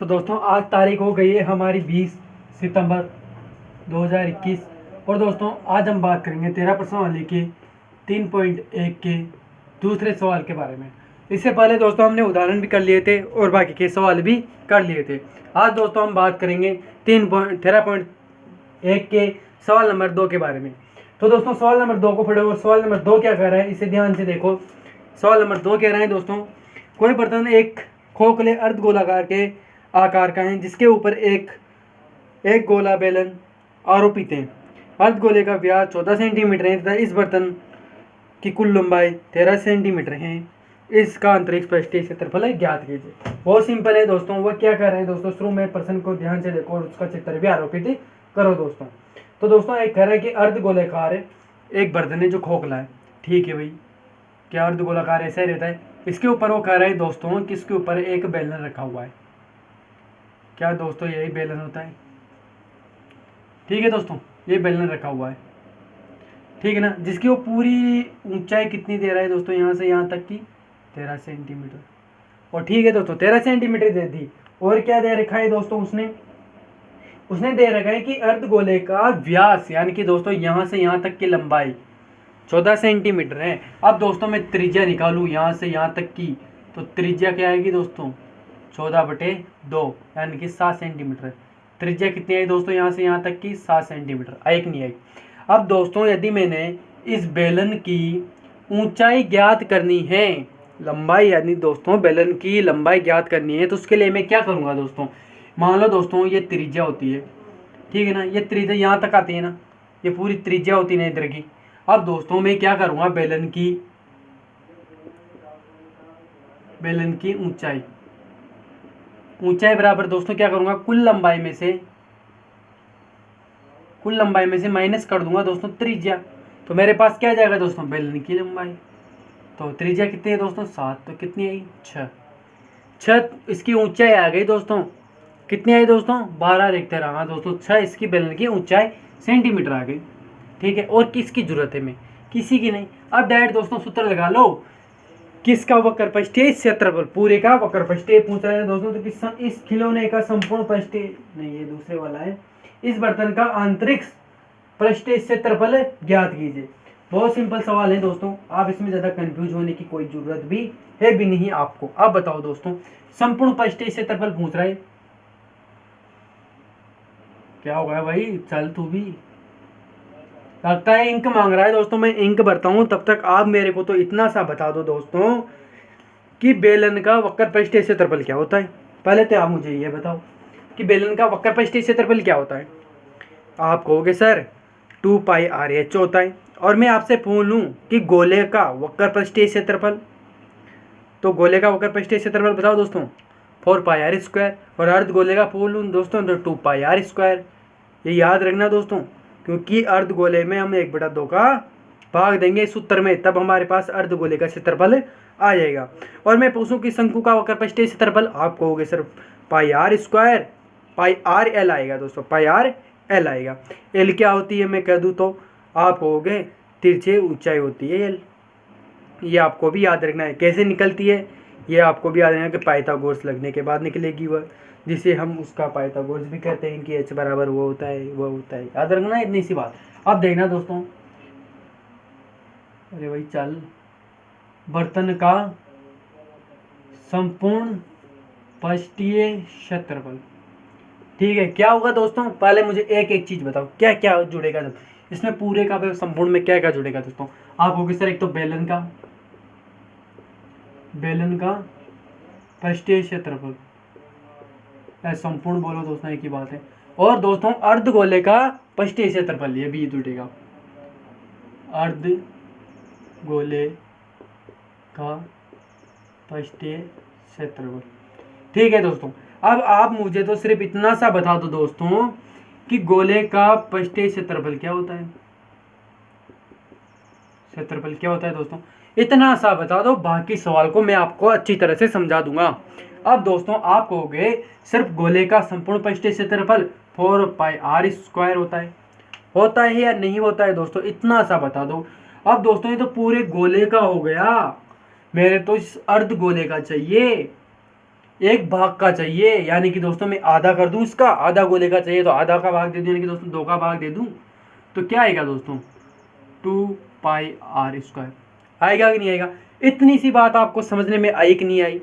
तो दोस्तों आज तारीख हो गई है हमारी 20 सितंबर 2021 और दोस्तों आज हम बात करेंगे 13 प्रश्नावली के 3.1 के दूसरे सवाल के बारे में। इससे पहले दोस्तों हमने उदाहरण भी कर लिए थे और बाकी के सवाल भी कर लिए थे। आज दोस्तों हम बात करेंगे 13.1 के सवाल नंबर 2 के बारे में। तो दोस्तों सवाल नंबर 2 को पढ़ो और सवाल नंबर 2 क्या कह रहा है इसे ध्यान से देखो। सवाल नंबर 2 कह रहे हैं दोस्तों, कोई बर्तन एक खोखले अर्धगोलाकार के आकार का है जिसके ऊपर एक गोला बेलन आरोपित है। अर्धगोले का व्यास 14 सेंटीमीटर है तथा इस बर्तन की कुल लंबाई 13 सेंटीमीटर है। इसका अंतरिक्ष पृष्ठीय क्षेत्रफल ज्ञात कीजिए। बहुत सिंपल है दोस्तों। वह क्या कर रहे हैं दोस्तों, शुरू में प्रश्न को ध्यान से देखो और उसका चित्र भी आरोपित करो दोस्तों। तो दोस्तों एक कह रहा है कि अर्धगोलाकार एक बर्तन है जो खोखला है। ठीक है भाई, क्या अर्धगोलाकार ऐसा ही रहता है। इसके ऊपर वो कह रहा है दोस्तों कि इसके ऊपर एक बेलन रखा हुआ है। क्या दोस्तों यही बेलन होता है। ठीक है दोस्तों, ये बेलन रखा हुआ है, ठीक है ना, जिसकी वो पूरी ऊंचाई कितनी दे रहा है दोस्तों, यहाँ से यहाँ तक की 13 सेंटीमीटर। और ठीक है दोस्तों 13 सेंटीमीटर दे दी। और क्या दे रखा है दोस्तों, उसने दे रखा है कि अर्धगोले का व्यास यानी कि दोस्तों यहाँ से यहाँ तक की लंबाई 14 सेंटीमीटर है। अब दोस्तों मैं त्रिज्या निकालूँ यहाँ से यहाँ तक की, तो त्रिज्या क्या आएगी दोस्तों 14/2 यानी कि 7 सेंटीमीटर। त्रिज्या कितनी आई दोस्तों यहाँ से यहाँ तक की 7 सेंटीमीटर, आई कि नहीं आई। अब दोस्तों यदि मैंने इस बेलन की ऊंचाई ज्ञात करनी है, लंबाई यानी दोस्तों बेलन की लंबाई ज्ञात करनी है, तो उसके लिए मैं क्या करूँगा दोस्तों, मान लो दोस्तों ये त्रिज्या होती है, ठीक है ना, ये त्रिज्या यहाँ तक आती है ना, ये पूरी त्रिज्या होती है ना इधर की। अब दोस्तों मैं क्या करूँगा, बेलन की ऊंचाई बराबर दोस्तों क्या करूँगा, कुल लंबाई में से माइनस कर दूंगा दोस्तों त्रिज्या। तो मेरे पास क्या जाएगा दोस्तों, बेलन की लंबाई। तो त्रिज्या कितनी है दोस्तों 7, तो कितनी आई 6। इसकी ऊंचाई आ गई दोस्तों, कितनी आई दोस्तों 12 लिखते रहा दोस्तों। 6 इसकी बेलन की ऊंचाई सेंटीमीटर आ गई। ठीक है, और किसकी जरूरत है, मैं किसी की नहीं। अब डायरेक्ट दोस्तों सूत्र लगा लो, किसका वक्र पृष्ठीय क्षेत्रफल, पूरे का वक्र पृष्ठीय पूछ रहे हैं दोस्तों। तो इस खिलौने का संपूर्ण पृष्ठीय नहीं, ये दूसरे वाला है, इस बर्तन का आंतरिक पृष्ठीय क्षेत्रफल ज्ञात कीजिए। बहुत सिंपल सवाल है दोस्तों, आप इसमें ज्यादा कंफ्यूज होने की कोई जरूरत भी है भी नहीं आपको। अब बताओ दोस्तों, संपूर्ण पृष्ठीय क्षेत्रफल पूछ रहा है, क्या हो गया भाई, चल तू भी, लगता है इंक मांग रहा है दोस्तों। मैं इंक भरता हूं, तब तक आप मेरे को तो इतना सा बता दो दोस्तों कि बेलन का वक्र पृष्ठीय क्षेत्रफल क्या होता है। पहले तो आप मुझे ये बताओ कि बेलन का वक्र पृष्ठीय क्षेत्रफल क्या होता है। आप कहोगे सर 2πr/h होता है। और मैं आपसे पूछूं कि गोले का वक्र पृष्ठीय क्षेत्रफल, तो गोले का वक्र पृष्ठीय क्षेत्रफल बताओ दोस्तों 4πr²। और अर्धगोले का पूछूं दोस्तों तो 2πr²। ये याद रखना दोस्तों, क्योंकि अर्धगोले में हम 1/2 का भाग देंगे इस सूत्र में, तब हमारे पास अर्धगोले का क्षेत्रफल आ जाएगा। और मैं पूछूं कि शंकु का वक्र पृष्ठीय क्षेत्रफल, आप कहोगे सर πr², πrl आएगा दोस्तों, πrl आएगा। एल क्या होती है मैं कह दूं तो आप कहोगे तिरछे ऊंचाई होती है एल। ये आपको भी याद रखना है, कैसे निकलती है ये आपको भी याद रखना है कि पाइथागोरस लगने के बाद निकलेगी वह, जिसे हम उसका पाइथागोरस भी कहते हैं कि h बराबर वो होता है, याद रखना है, इतनी सी बात। अब देखना दोस्तों, अरे भाई चल, बर्तन का संपूर्ण पृष्ठीय क्षेत्रफल, ठीक है, क्या होगा दोस्तों, पहले मुझे एक एक चीज बताओ क्या क्या जुड़ेगा इसमें, पूरे का संपूर्ण में क्या क्या जुड़ेगा दोस्तों। आप कहोगे सर एक तो बेलन का पृष्ठीय क्षेत्रफल, संपूर्ण बोलो दोस्तों एक ही बात है। और दोस्तों अर्धगोले का पृष्ठीय क्षेत्रफल, ये भी जुड़ेगा, अर्धगोले का पृष्ठीय क्षेत्रफल। ठीक है दोस्तों, अब आप मुझे तो सिर्फ इतना सा बता दो दोस्तों कि गोले का पृष्ठीय क्षेत्रफल क्या होता है, दोस्तों, इतना सा बता दो, बाकी सवाल को मैं आपको अच्छी तरह से समझा दूंगा। अब दोस्तों आप कहोगे सिर्फ गोले का संपूर्ण पृष्ठीय क्षेत्रफल 4πr² होता है या नहीं होता है दोस्तों, इतना सा बता दो। अब दोस्तों ये तो पूरे गोले का हो गया, मेरे तो इस अर्धगोले का चाहिए। एक भाग का चाहिए, यानी कि दोस्तों मैं आधा कर दूं, इसका आधा गोले का चाहिए तो आधा का भाग दे दूं, यानी कि दोस्तों 2 का भाग दे दूं, तो क्या आएगा दोस्तों 2πr²। आएगा कि नहीं आएगा? इतनी सी बात आपको समझने में आई कि नहीं आई?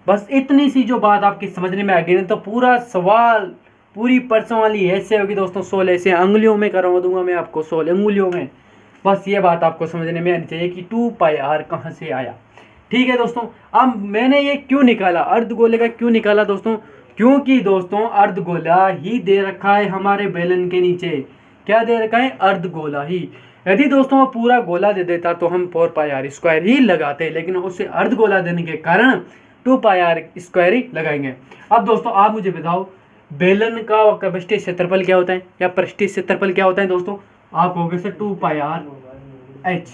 बस इतनी सी जो बात आपके समझने में आ गई ना, तो पूरा सवाल, पूरी परसों वाली ऐसे होगी दोस्तों, 16 ऐसे अंगुलियों में करवा दूंगा मैं आपको, 16 अंगुलियों में। बस ये बात आपको समझने में आनी चाहिए कि 2πr कहाँ से आया। ठीक है दोस्तों, अब मैंने ये क्यों निकाला, अर्धगोले का क्यों निकाला दोस्तों? क्योंकि दोस्तों अर्धगोला ही दे रखा है हमारे बेलन के नीचे। क्या दे रखा है? अर्धगोला ही। यदि दोस्तों वो पूरा गोला दे देता तो हम 4πr² ही लगाते, लेकिन उसे अर्धगोला देने के कारण 2πr² ही लगाएंगे। अब दोस्तों आप मुझे बताओ, बेलन का पृष्ठीय क्षेत्रफल क्या होता है, या पृष्ठीय क्षेत्रफल क्या होता है दोस्तों? आप कहोगे सर 2πr(h),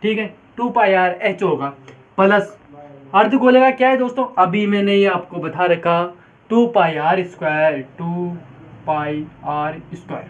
ठीक है, 2πr(h) होगा, प्लस अर्धगोले का क्या है दोस्तों? अभी मैंने ये आपको बता रखा, 2πr², 2πr²।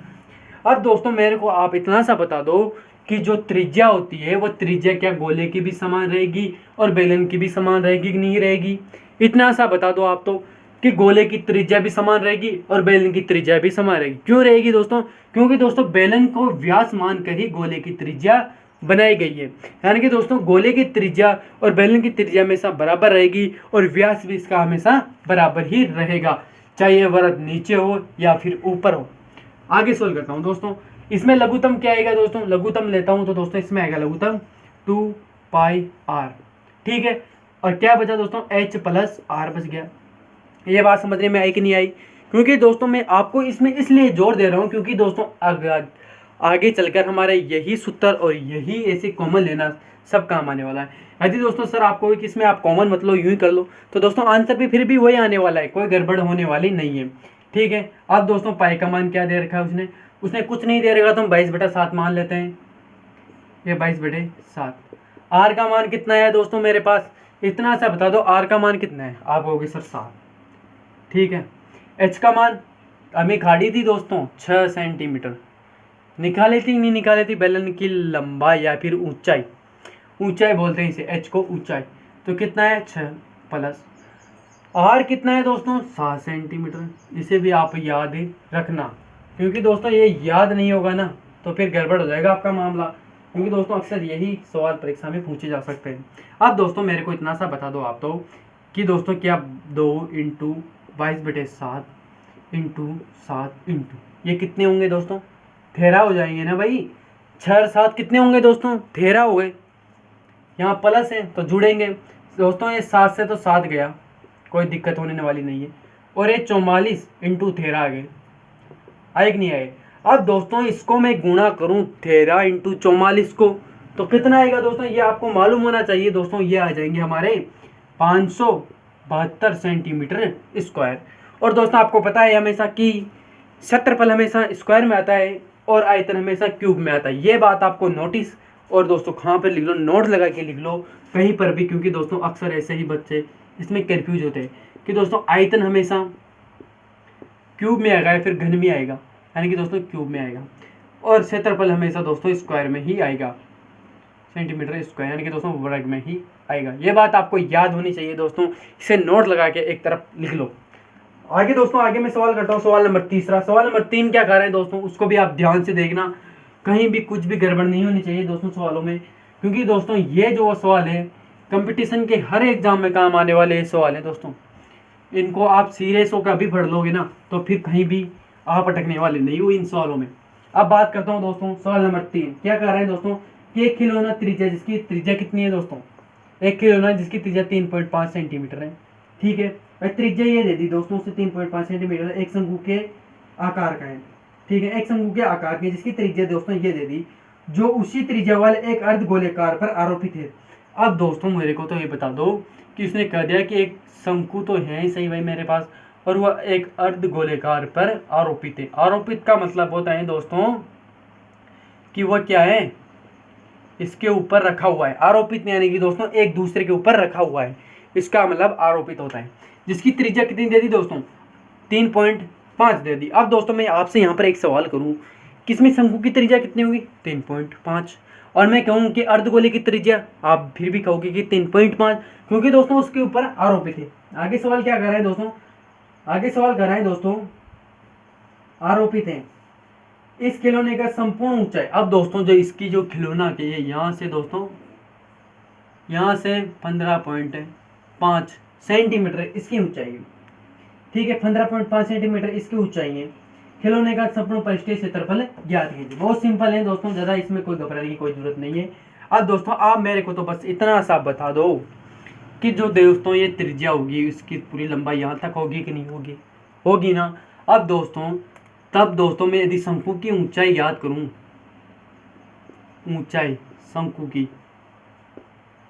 अब दोस्तों मेरे को आप इतना सा बता दो कि जो त्रिज्या होती है वो त्रिज्या क्या गोले की भी समान रहेगी और बेलन की भी समान रहेगी कि नहीं रहेगी? इतना सा बता दो आप तो, कि गोले की त्रिज्या भी समान रहेगी और बेलन की त्रिज्या भी समान रहेगी। क्यों रहेगी दोस्तों? क्योंकि दोस्तों बेलन को व्यास मानकर ही गोले की त्रिज्या बनाई गई है, यानी कि दोस्तों गोले की त्रिज्या और बेलन की त्रिज्या हमेशा बराबर रहेगी और व्यास भी इसका हमेशा बराबर ही रहेगा, चाहे वृत्त नीचे हो या फिर ऊपर हो। आगे सोल्व करता हूँ दोस्तों, इसमें लघुत्तम क्या आएगा दोस्तों? लघुत्तम लेता हूँ तो दोस्तों इसमें आएगा लघुत्तम 2πr, ठीक है। और क्या बचा दोस्तों? h प्लस r बच गया। ये बात समझने में आई कि नहीं आई? क्योंकि दोस्तों मैं आपको इसमें इसलिए जोर दे रहा हूँ क्योंकि दोस्तों आगे चलकर हमारे यही सूत्र और यही ऐसे कॉमन लेना सब काम आने वाला है। यदि दोस्तों सर आपको कि इसमें आप कॉमन मतलब यूँ ही कर लो, तो दोस्तों आंसर भी फिर भी वही आने वाला है, कोई गड़बड़ होने वाली नहीं है, ठीक है। अब दोस्तों पाई का मान क्या दे रखा है उसने कुछ नहीं दे रखा, तो हम 22/7 मान लेते हैं, ये 22/7। आर का मान कितना है दोस्तों मेरे पास? इतना सा बता दो, आर का मान कितना है? आप कहोगे सर 7, ठीक है। एच का मान हमें खाड़ी थी दोस्तों 6 सेंटीमीटर, निकाली थी नहीं निकाली थी? बेलन की लंबाई या फिर ऊंचाई, ऊंचाई बोलते हैं इसे, एच को ऊंचाई, तो कितना है 6 प्लस आर कितना है दोस्तों 7 सेंटीमीटर। इसे भी आप याद ही रखना, क्योंकि दोस्तों ये याद नहीं होगा ना तो फिर गड़बड़ हो जाएगा आपका मामला, क्योंकि दोस्तों अक्सर यही सवाल परीक्षा में पूछे जा सकते हैं। अब दोस्तों मेरे को इतना सा बता दो आप तो, कि दोस्तों क्या 2 × 22/7 × 7 ये कितने होंगे दोस्तों? 13 हो जाएंगे ना भाई। 6 और 7 कितने होंगे दोस्तों? 13 हो गए। यहाँ प्लस है तो जुड़ेंगे दोस्तों, ये 7 से तो 7 गया, कोई दिक्कत होने वाली नहीं है। और ये 44 × 13 आ गए, आए कि नहीं आए? अब दोस्तों इसको मैं गुणा करूं 13 × 44 को, तो कितना आएगा दोस्तों? ये आपको मालूम होना चाहिए दोस्तों, ये आ जाएंगे हमारे 572 सेंटीमीटर स्क्वायर। और दोस्तों आपको पता है हमेशा कि क्षेत्रफल हमेशा स्क्वायर में आता है और आयतन हमेशा क्यूब में आता है। ये बात आपको नोटिस और दोस्तों कहाँ पर लिख लो, नोट लगा के लिख लो कहीं पर भी, क्योंकि दोस्तों अक्सर ऐसे ही बच्चे इसमें कंफ्यूज होते हैं कि दोस्तों आयतन हमेशा क्यूब में आएगा या फिर घन में आएगा, यानी कि दोस्तों क्यूब में आएगा, और क्षेत्रफल हमेशा दोस्तों स्क्वायर में ही आएगा, सेंटीमीटर स्क्वायर, यानी कि दोस्तों वर्ग में ही आएगा। ये बात आपको याद होनी चाहिए दोस्तों, इसे नोट लगा के एक तरफ लिख लो। आगे दोस्तों आगे मैं सवाल करता हूँ, सवाल नंबर 3। सवाल नंबर 3 क्या कर रहे हैं दोस्तों, उसको भी आप ध्यान से देखना, कहीं भी कुछ भी गड़बड़ नहीं होनी चाहिए दोस्तों सवालों में, क्योंकि दोस्तों ये जो सवाल है कंपटीशन के हर एग्जाम में काम आने वाले सवाल हैं दोस्तों। इनको आप सीरियस होकर भी पढ़ लोगे ना तो फिर कहीं भी आप अटकने वाले नहीं हो इन सवालों में। अब बात करता हूँ दोस्तों सवाल नंबर 3 क्या कह रहे हैं दोस्तों, कि एक खिलौना त्रिज्या, जिसकी त्रिज्या कितनी है दोस्तों? एक खिलौना जिसकी त्रिज्या 3.5 सेंटीमीटर है, ठीक है। त्रिज्या ये दे दी दोस्तों उससे 3.5 सेंटीमीटर एक शंकु के आकार का है, ठीक है, एक शंकु के आकार की, जिसकी त्रिज्या दोस्तों ये दे दी, जो उसी त्रिज्या वाले एक अर्धगोलाकार पर आरोपित है। अब दोस्तों मेरे को तो ये बता दो कि उसने कह दिया कि एक शंकु तो है ही सही भाई मेरे पास, और वह एक अर्धगोलाकार पर आरोपित है। आरोपित का मतलब होता है दोस्तों कि वह क्या है, इसके ऊपर रखा हुआ है। आरोपित यानी कि दोस्तों एक दूसरे के ऊपर रखा हुआ है, इसका मतलब आरोपित होता है। जिसकी त्रिज्या कितनी दे दी दोस्तों? 3.5 दे दी। अब दोस्तों मैं आपसे यहाँ पर एक सवाल करूँ, किसमें शंकु की त्रिज्या कितनी होगी? 3.5, और मैं कहूँ कि अर्धगोले की त्रिज्या, आप फिर भी कहोगे कि 3.5, क्योंकि दोस्तों उसके ऊपर आरोपित है। आगे सवाल क्या कर रहे हैं दोस्तों, आगे सवाल कर रहे हैं दोस्तों, आरोपित है इस खिलौने का संपूर्ण ऊंचाई। अब दोस्तों जो इसकी जो खिलौना की है यहाँ से दोस्तों, यहाँ से 15.5 सेंटीमीटर इसकी ऊंचाई है। ठीक है, 15.5 सेंटीमीटर इसकी ऊंचाई है। खिलौने का संपूर्ण पृष्ठीय क्षेत्रफल ज्ञात कीजिए। बहुत सिंपल है दोस्तों, ज़्यादा इसमें कोई घबराने की कोई जरूरत नहीं है। अब दोस्तों आप मेरे को तो बस इतना सा बता दो कि जो दोस्तों ये त्रिज्या होगी उसकी पूरी लंबाई यहाँ तक होगी कि नहीं होगी, होगी ना। अब दोस्तों तब दोस्तों मैं यदि शंकु की ऊंचाई याद करूं, ऊंचाई शंकु की,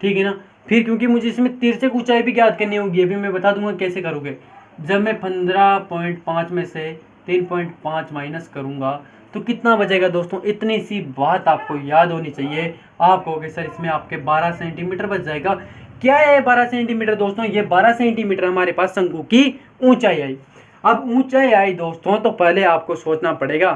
ठीक है ना, फिर क्योंकि मुझे इसमें तिरछक ऊंचाई भी ज्ञात करनी होगी, अभी मैं बता दूंगा कैसे करोगे। जब मैं 15.5 में से 3.5 माइनस करूंगा तो कितना बचेगा दोस्तों, इतनी सी बात आपको याद होनी चाहिए। आप कहोगे सर इसमें आपके 12 सेंटीमीटर बच जाएगा। क्या है 12 सेंटीमीटर दोस्तों, ये 12 सेंटीमीटर हमारे पास शंकु की ऊंचाई आई। अब ऊंचाई आई दोस्तों तो पहले आपको सोचना पड़ेगा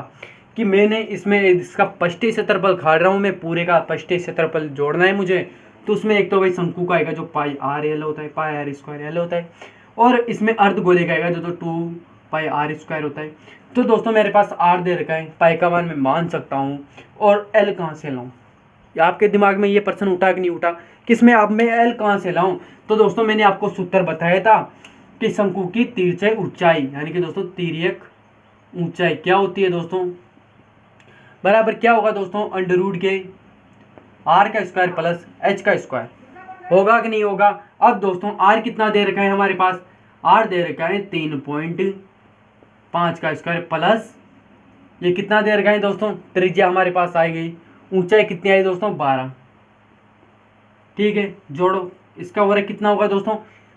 कि मैंने इसमें इसका पृष्ठीय क्षेत्रफल खा रहा हूँ, मैं पूरे का पृष्ठीय क्षेत्रफल जोड़ना है मुझे। तो उसमें एक तो भाई शंकु का आएगा जो पाई आर एल होता है, पाई आर स्क्वायर एल होता है, और इसमें अर्धगोले का आएगा जो तो 2 पाई आर स्क्वायर होता है। तो दोस्तों मेरे पास आर दे रखा है, पाई का मान मैं मान सकता हूँ, और एल कहाँ से लाऊं। आपके दिमाग में ये प्रश्न उठा कि नहीं उठा, किसमें अब मैं एल कहाँ से लाऊं। तो दोस्तों मैंने आपको सूत्र बताया था कि शंकु की तिर्यक ऊंचाई, यानी कि दोस्तों तिर्यक ऊंचाई क्या होती है दोस्तों, बराबर क्या होगा दोस्तों, अंडर रूट के आर का स्क्वायर प्लस एच का स्क्वायर, होगा कि नहीं होगा। अब दोस्तों आर कितना दे रखा है हमारे पास, आर दे रखा है 3.5 का स्क्वायर प्लस ये कितना दे रखा है दोस्तों, त्रिज्या हमारे पास आई गई, ऊंचाई कितनी आई दोस्तों 12। ठीक है, जोड़ो, इसका वर्ग कितना होगा दोस्तों,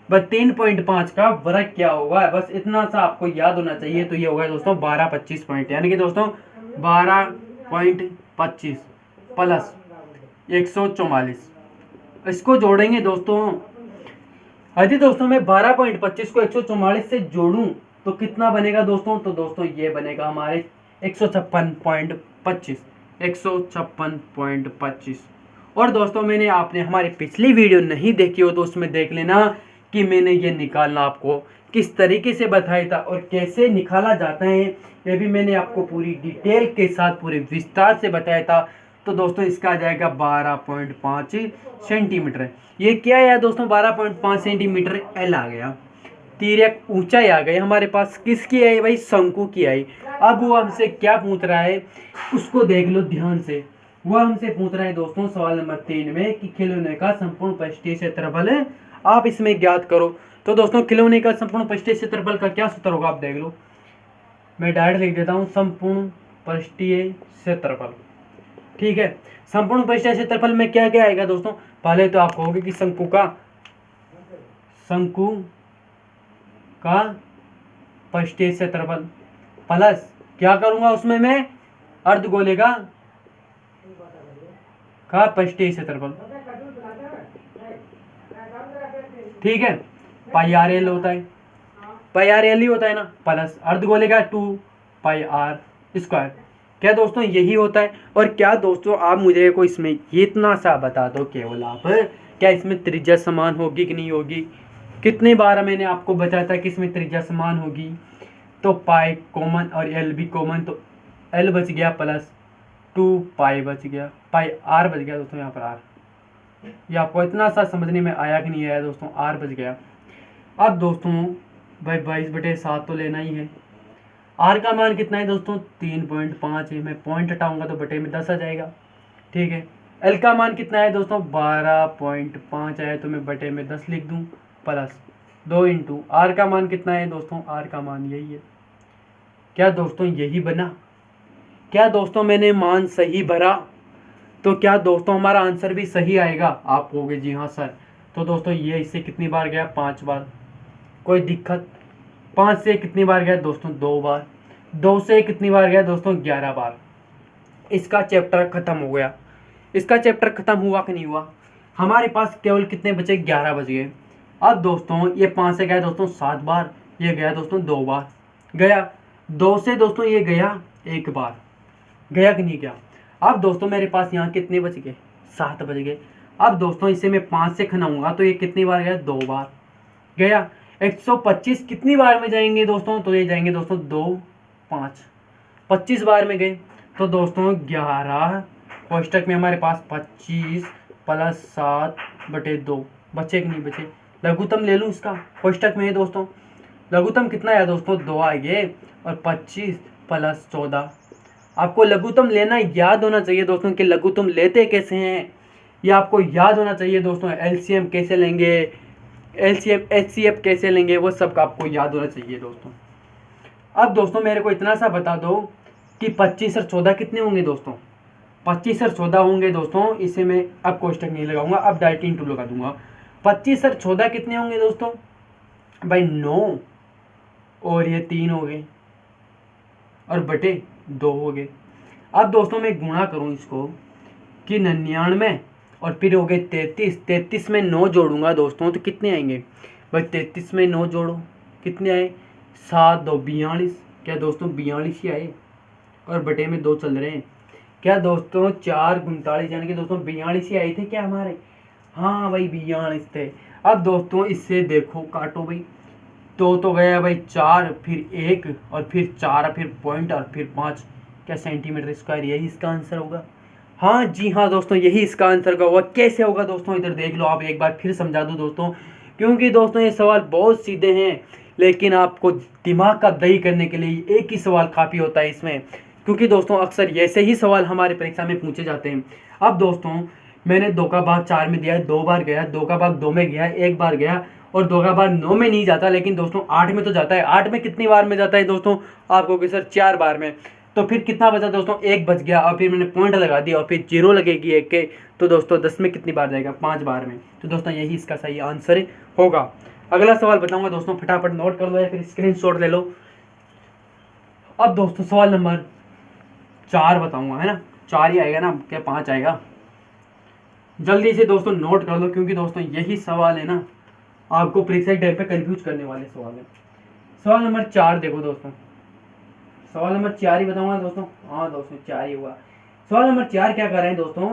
बस 3.5 का वर्ग क्या होगा, बस इतना सा आपको याद होना चाहिए। तो ये होगा दोस्तों 12.25 पॉइंट, यानी कि दोस्तों 12.25 प्लस 144, इसको जोड़ेंगे दोस्तों। यदि दोस्तों मैं 12.25 को 144 से जोड़ूं तो कितना बनेगा दोस्तों, तो दोस्तों ये बनेगा हमारे 156.25, 156.25। और दोस्तों मैंने आपने हमारी पिछली वीडियो नहीं देखी हो तो उसमें देख लेना कि मैंने ये निकालना आपको किस तरीके से बताया था और कैसे निकाला जाता है, ये भी मैंने आपको पूरी डिटेल के साथ पूरे विस्तार से बताया था। तो दोस्तों इसका आ जाएगा 12.5 सेंटीमीटर। ये क्या है दोस्तों, 12.5 सेंटीमीटर एल आ गया, तिर्यक ऊंचाई आ गई हमारे पास, किसकी आई भाई, शंकु की आई। अब वो हमसे क्या पूछ रहा है उसको देख लो ध्यान से। वो हमसे पूछ रहा है दोस्तों सवाल नंबर 3 में कि खिलौने का संपूर्ण पृष्ठीय क्षेत्रफल है, आप इसमें ज्ञात करो। तो दोस्तों खिलौने का संपूर्ण पृष्ठीय क्षेत्रफल का क्या सूत्र होगा, आप देख लो, मैं डायरेक्ट लिख देता हूँ, संपूर्ण पृष्ठीय क्षेत्रफल। ठीक है, संपूर्ण पृष्ठीय क्षेत्रफल में क्या क्या आएगा दोस्तों, पहले तो आप कहोगे कि शंकु का पृष्ठीय क्षेत्रफल प्लस क्या करूंगा उसमें मैं, अर्धगोले का पृष्ठीय क्षेत्रफल। ठीक है, पाई आर एल होता है, पाई आर एल ही होता है ना, प्लस अर्धगोले का 2 पाई आर स्क्वायर। क्या दोस्तों यही होता है। और क्या दोस्तों आप मुझे को इसमें ये इतना सा बता दो केवल आप, क्या इसमें त्रिज्या समान होगी कि नहीं होगी। कितनी बार मैंने आपको बताया था कि इसमें त्रिज्या समान होगी, तो पाई कॉमन और एल भी कॉमन, तो एल बच गया प्लस 2 पाई बच गया, पाई आर बच गया दोस्तों, यहाँ पर आर, ये आपको इतना सा समझने में आया कि नहीं आया दोस्तों, आर बच गया। अब दोस्तों भाई 22/7 तो लेना ही है। आर का मान कितना है दोस्तों, 3.5 है, मैं पॉइंट हटाऊंगा तो बटे में 10 आ जाएगा। ठीक है, एल का मान कितना है दोस्तों, 12.5 आया तो मैं बटे में 10 लिख दूं, प्लस 2 इंटू आर का मान कितना है दोस्तों, आर का मान यही है। क्या दोस्तों यही बना, क्या दोस्तों मैंने मान सही भरा, तो क्या दोस्तों हमारा आंसर भी सही आएगा। आप कहोगे जी हाँ सर। तो दोस्तों ये इससे कितनी बार गया, 5 बार, कोई दिक्कत। 5 से कितनी बार गया दोस्तों, 2 बार। 2 से कितनी बार गया दोस्तों, 11 बार। इसका चैप्टर खत्म हो गया। इसका चैप्टर खत्म हुआ कि नहीं हुआ, हमारे पास केवल कितने बचे, 11 बच गए। अब दोस्तों ये 5 से गया दोस्तों 7 बार, ये गया दोस्तों 2 बार गया। 2 से दोस्तों ये गया 1 बार, गया कि नहीं गया। अब दोस्तों मेरे पास यहाँ कितने बच गए, 7 बच गए। अब दोस्तों इसे मैं 5 से खनाऊंगा तो ये कितनी बार गया, 2 बार गया। 125 कितनी बार में जाएंगे दोस्तों, तो ये जाएंगे दोस्तों 2 5 25 बार में गए। तो दोस्तों 11 कोष्टक में हमारे पास 25 प्लस 7/2 बचे कि नहीं बचे। लघुत्तम ले लूँ इसका, कोष्टक में है दोस्तों। लघुत्तम कितना है दोस्तों, 2 आएंगे और 25 प्लस 14। आपको लघुत्तम लेना याद होना चाहिए दोस्तों कि लघुत्तम लेते कैसे हैं, ये आपको याद होना चाहिए दोस्तों। एलसीएम कैसे लेंगे, एलसीएम एचसीएफ कैसे लेंगे, वो सब का आपको याद होना चाहिए दोस्तों। अब दोस्तों मेरे को इतना सा बता दो कि 25 और 14 कितने होंगे दोस्तों। 25 और 14 होंगे दोस्तों, इसे मैं अब कोष्टक नहीं लगाऊंगा, अब डायरेक्ट इंटू लगा दूंगा। 25 और 14 कितने होंगे दोस्तों भाई, 9 और ये 3 हो गए और बटे 2 हो गए। अब दोस्तों मैं गुणा करूं इसको कि 99 और फिर हो गए 33 में 9 जोड़ूंगा दोस्तों तो कितने आएंगे भाई। 33 में 9 जोड़ो कितने आए, 7 2 42। क्या दोस्तों 42 ही आए और बटे में 2 चल रहे हैं। क्या दोस्तों 4 39 यानी कि दोस्तों 42 ही आए थे क्या हमारे। हाँ भाई 42 थे। अब दोस्तों इससे देखो काटो भाई, 2 तो गया भाई, 4 फिर 1 और फिर 4 फिर पॉइंट और फिर 5। क्या सेंटीमीटर स्क्वायर, यही इसका आंसर होगा। हाँ जी हाँ दोस्तों, यही इसका आंसर का होगा। कैसे होगा दोस्तों, इधर देख लो आप, एक बार फिर समझा दूँ दोस्तों, क्योंकि दोस्तों ये सवाल बहुत सीधे हैं, लेकिन आपको दिमाग का दही करने के लिए एक ही सवाल काफ़ी होता है इसमें, क्योंकि दोस्तों अक्सर ऐसे ही सवाल हमारे परीक्षा में पूछे जाते हैं। अब दोस्तों मैंने 2 का भाग 4 में दिया है, 2 बार गया, 2 का भाग 2 में गया, 1 बार गया, और 2 का भाग 9 में नहीं जाता, लेकिन दोस्तों 8 में तो जाता है। 8 में कितनी बार में जाता है दोस्तों, आपको कि सर 4 बार में। तो फिर कितना बचा दोस्तों, 1 बच गया, और फिर मैंने पॉइंट लगा दिया और फिर 0 लगेगी 1 के, तो दोस्तों 10 में कितनी बार जाएगा, 5 बार में। तो दोस्तों यही इसका सही आंसर होगा। अगला सवाल बताऊंगा दोस्तों, फटाफट नोट कर लो या फिर स्क्रीनशॉट ले लो। अब दोस्तों सवाल नंबर 4 बताऊंगा, है ना, 4 ही आएगा ना, क्या 5 आएगा। जल्दी से दोस्तों नोट कर लो, क्योंकि दोस्तों यही सवाल है ना, आपको परीक्षा के टाइम पे कंफ्यूज करने वाले सवाल है। सवाल नंबर 4 देखो दोस्तों, सवाल नंबर 4 ही बताऊंगा दोस्तों। हाँ दोस्तों 4 ही हुआ। सवाल नंबर 4 क्या कर रहे हैं दोस्तों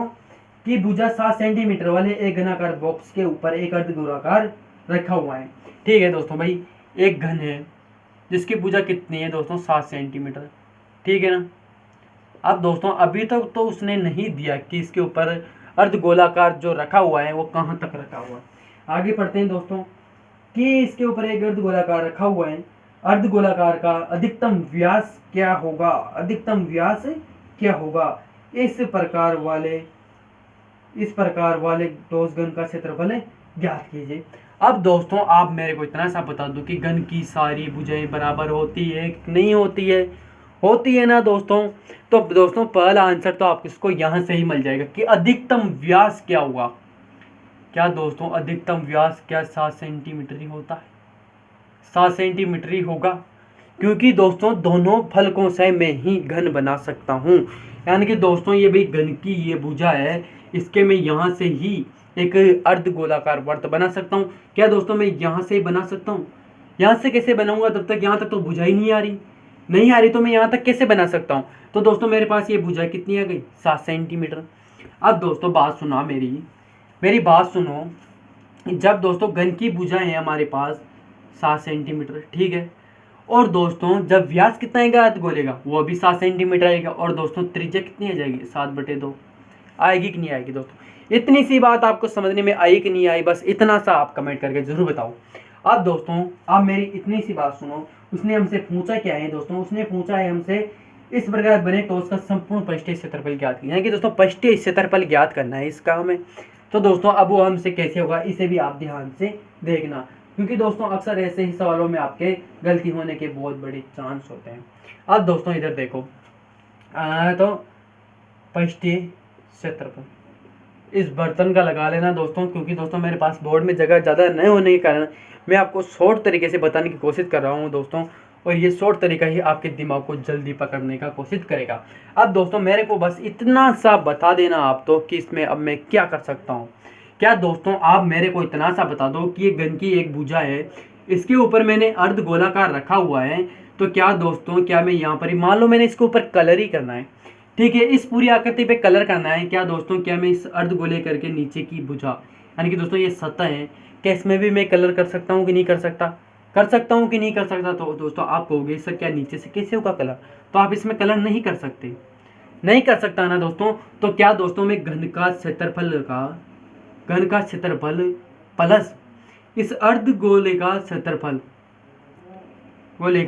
कि भुजा 7 सेंटीमीटर वाले एक घनाकार बॉक्स के ऊपर एक अर्धगोलाकार रखा हुआ है। ठीक है दोस्तों भाई, एक घन है जिसकी भुजा कितनी है दोस्तों, 7 सेंटीमीटर। ठीक है ना। अब दोस्तों अभी तक तो उसने नहीं दिया कि इसके ऊपर अर्धगोलाकार जो रखा हुआ है वो कहाँ तक रखा हुआ है। आगे पढ़ते हैं दोस्तों कि इसके ऊपर एक अर्धगोलाकार रखा हुआ है, अर्धगोलाकार का अधिकतम व्यास क्या होगा, अधिकतम व्यास क्या होगा। इस प्रकार वाले ठोस घन का क्षेत्रफल ज्ञात कीजिए। अब दोस्तों आप मेरे को इतना सा बता दो कि घन की सारी भुजाएं बराबर होती है नहीं होती है, होती है ना दोस्तों। तो दोस्तों पहला आंसर तो आपको इसको यहाँ से ही मिल जाएगा कि अधिकतम व्यास क्या हुआ। क्या दोस्तों अधिकतम व्यास क्या 7 सेंटीमीटर ही होता है, 7 सेंटीमीटर ही होगा, क्योंकि दोस्तों दोनों फलकों से मैं ही घन बना सकता हूँ। यानी कि दोस्तों ये भाई घन की ये भुजा है, इसके मैं यहाँ से ही एक अर्धगोलाकार वर्त बना सकता हूँ। क्या दोस्तों मैं यहाँ से ही बना सकता हूँ, यहाँ से कैसे बनाऊंगा, तब तक यहाँ तक तो भुजा ही नहीं आ रही, तो मैं यहाँ तक कैसे बना सकता हूँ। तो दोस्तों मेरे पास ये भुजा कितनी आ गई, 7 सेंटीमीटर। अब दोस्तों बात सुना, मेरी बात सुनो। जब दोस्तों घन की भुजा है हमारे पास 7 सेंटीमीटर, ठीक है, और दोस्तों जब व्यास कितना आएगा अर्धगोले का, वो भी 7 सेंटीमीटर आएगा, और दोस्तों त्रिज्या कितनी आ जाएगी, 7/2 आएगी कि नहीं आएगी दोस्तों। इतनी सी बात आपको समझने में आई कि नहीं आई, बस इतना सा आप कमेंट करके जरूर बताओ। अब दोस्तों आप मेरी इतनी सी बात सुनो, उसने हमसे पूछा क्या है दोस्तों, उसने पूछा है हमसे इस प्रकार बने ठोस का संपूर्ण पृष्ठीय क्षेत्रफल ज्ञात कीजिए। यानी कि दोस्तों पृष्ठीय क्षेत्रफल ज्ञात करना है इसका हमें। तो दोस्तों अब वो हमसे कैसे होगा, इसे भी आप ध्यान से देखना, क्योंकि दोस्तों अक्सर ऐसे ही सवालों में आपके गलती होने के बहुत बड़े चांस होते हैं। अब दोस्तों इधर देखो, तो पृष्ठीय क्षेत्रफल इस बर्तन का लगा लेना दोस्तों, क्योंकि दोस्तों मेरे पास बोर्ड में जगह ज़्यादा न होने के कारण मैं आपको शॉर्ट तरीके से बताने की कोशिश कर रहा हूँ दोस्तों, और ये शॉर्ट तरीका ही आपके दिमाग को जल्दी पकड़ने का कोशिश करेगा। अब दोस्तों मेरे को बस इतना सा बता देना आप तो कि इसमें अब मैं क्या कर सकता हूँ। क्या दोस्तों आप मेरे को इतना सा बता दो कि ये घन की एक भुजा है, इसके ऊपर मैंने अर्धगोलाकार रखा हुआ है, तो क्या दोस्तों क्या मैं यहाँ पर ही मान लो मैंने इसके ऊपर कलर ही करना है, ठीक है, इस पूरी आकृति पे कलर करना है। क्या दोस्तों क्या मैं इस अर्धगोले करके नीचे की भुजा, यानी कि दोस्तों ये सतह है, क्या इसमें भी मैं कलर कर सकता हूँ कि नहीं कर सकता, कर सकता हूँ कि नहीं कर सकता? तो दोस्तों आप कहोगे सर क्या नीचे से कैसे होगा कलर, तो आप इसमें कलर नहीं कर सकते, नहीं कर सकता ना दोस्तों। तो क्या दोस्तों मैं घन का क्षेत्रफल प्लस इस अर्ध गोले का